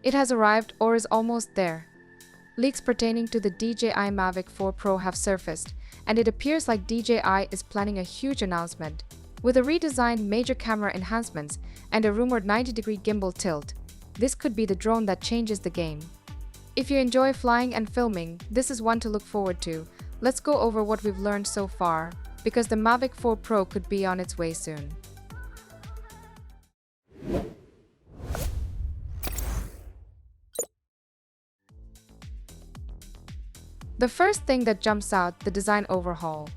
It has arrived or is almost there. Leaks pertaining to the DJI Mavic 4 Pro have surfaced, and it appears like DJI is planning a huge announcement. With a redesigned major camera enhancements and a rumored 90-degree gimbal tilt, this could be the drone that changes the game. If you enjoy flying and filming, this is one to look forward to. Let's go over what we've learned so far, because the Mavic 4 Pro could be on its way soon. The first thing that jumps out, the design overhaul.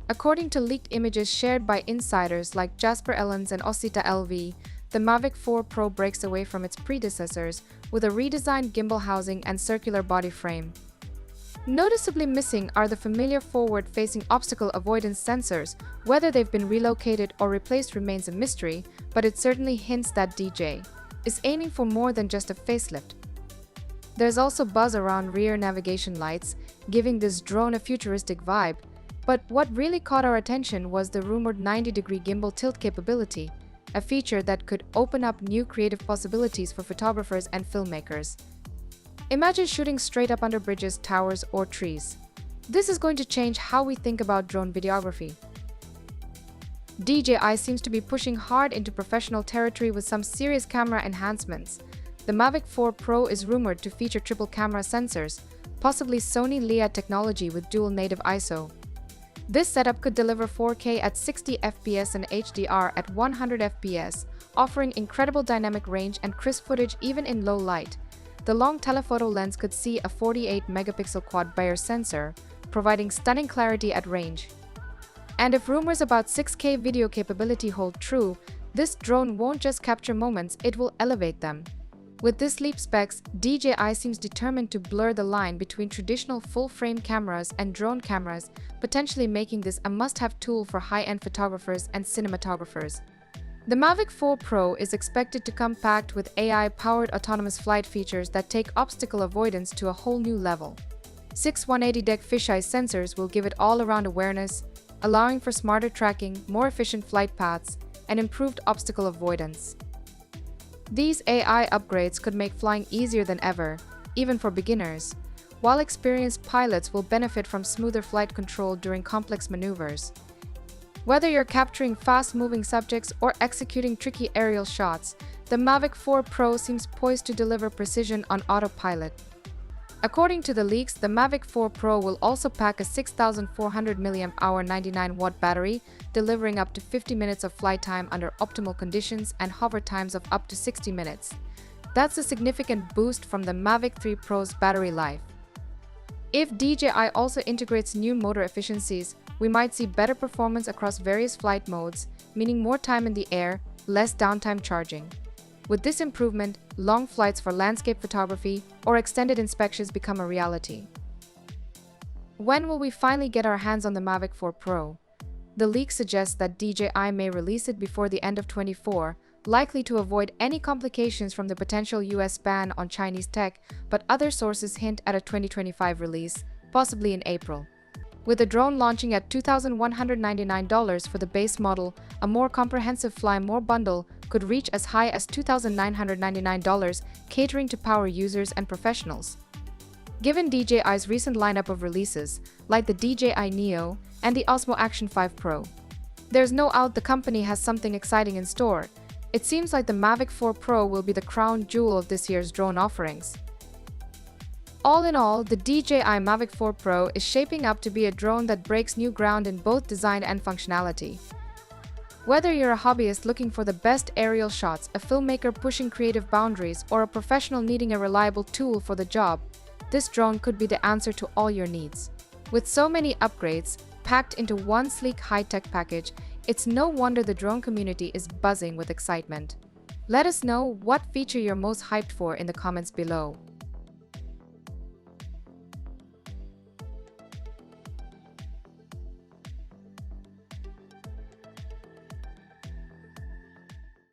According to leaked images shared by insiders like Jasper Ellens and Osita LV, the Mavic 4 Pro breaks away from its predecessors with a redesigned gimbal housing and circular body frame. Noticeably missing are the familiar forward-facing obstacle avoidance sensors. Whether they've been relocated or replaced remains a mystery, but it certainly hints that DJI is aiming for more than just a facelift. There's also buzz around rear navigation lights, giving this drone a futuristic vibe, but what really caught our attention was the rumored 90-degree gimbal tilt capability, a feature that could open up new creative possibilities for photographers and filmmakers. Imagine shooting straight up under bridges, towers, or trees. This is going to change how we think about drone videography. DJI seems to be pushing hard into professional territory with some serious camera enhancements. The Mavic 4 Pro is rumored to feature triple camera sensors, possibly Sony Leia technology with dual native ISO. This setup could deliver 4K at 60 FPS and HDR at 100 FPS, offering incredible dynamic range and crisp footage even in low light. The long telephoto lens could see a 48-megapixel quad-Bayer sensor, providing stunning clarity at range. And if rumors about 6K video capability hold true, this drone won't just capture moments, it will elevate them. With this leap specs, DJI seems determined to blur the line between traditional full-frame cameras and drone cameras, potentially making this a must-have tool for high-end photographers and cinematographers. The Mavic 4 Pro is expected to come packed with AI-powered autonomous flight features that take obstacle avoidance to a whole new level. 6 180-degree fisheye sensors will give it all-around awareness, allowing for smarter tracking, more efficient flight paths, and improved obstacle avoidance. These AI upgrades could make flying easier than ever, even for beginners, while experienced pilots will benefit from smoother flight control during complex maneuvers. Whether you're capturing fast-moving subjects or executing tricky aerial shots, the Mavic 4 Pro seems poised to deliver precision on autopilot. According to the leaks, the Mavic 4 Pro will also pack a 6,400 mAh 99-watt battery, delivering up to 50 minutes of flight time under optimal conditions and hover times of up to 60 minutes. That's a significant boost from the Mavic 3 Pro's battery life. If DJI also integrates new motor efficiencies, we might see better performance across various flight modes, meaning more time in the air, less downtime charging. With this improvement, long flights for landscape photography or extended inspections become a reality. When will we finally get our hands on the Mavic 4 Pro? The leak suggests that DJI may release it before the end of 2024, likely to avoid any complications from the potential US ban on Chinese tech, but other sources hint at a 2025 release, possibly in April. With the drone launching at $2,199 for the base model, a more comprehensive Fly More bundle could reach as high as $2,999, catering to power users and professionals. Given DJI's recent lineup of releases, like the DJI Neo and the Osmo Action 5 Pro, there's no doubt the company has something exciting in store. It seems like the Mavic 4 Pro will be the crown jewel of this year's drone offerings. All in all, the DJI Mavic 4 Pro is shaping up to be a drone that breaks new ground in both design and functionality. Whether you're a hobbyist looking for the best aerial shots, a filmmaker pushing creative boundaries, or a professional needing a reliable tool for the job, this drone could be the answer to all your needs. With so many upgrades packed into one sleek high-tech package, it's no wonder the drone community is buzzing with excitement. Let us know what feature you're most hyped for in the comments below.